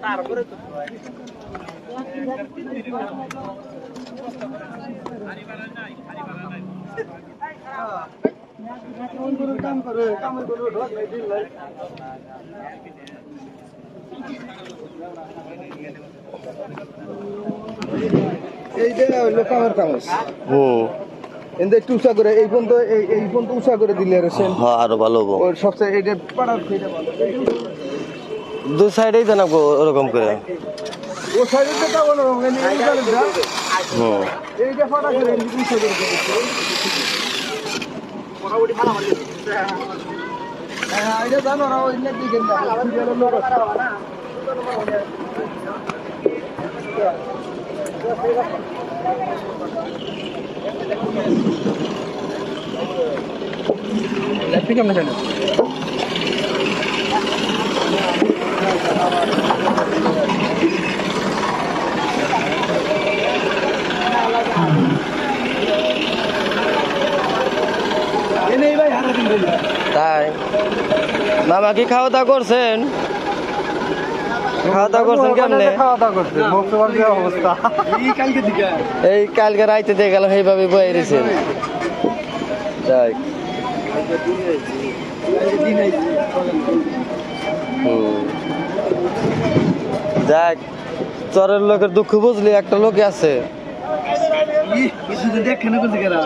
তারপরে কাম করে কামের করে ঢোক নাই দিল নাই এই যে লোকামের কামস এন্ড একটু উঁচা করে এই পর্যন্ত উঁচা করে দিলে হ্যাঁ আরো ভালো হবো ওর সবচেয়ে এটা পাড়ার এটা ভালো দু সাইডেই দেন ওরকম করে ও সাইডে তো ওরকম এই জায়গাটা এইটা ফাটা করে উঁচা করে দিতে মোটামুটি ভালো মারি হ্যাঁ এটা জানো না ওই নেট দিকে না সিরিয়ালের লোক না ঠিক আছে না তাই মামা কি খাওয়া দাওয়া করছেন? খাওয়া দাওয়া করছেন কেমনে? এই কালকে রাইতে দিয়ে গেলাম এইভাবে বয়ে রয়েছেন। তাই যাক চরের লোকের দুঃখ বুঝলি একটা লোকে আছে দেখে না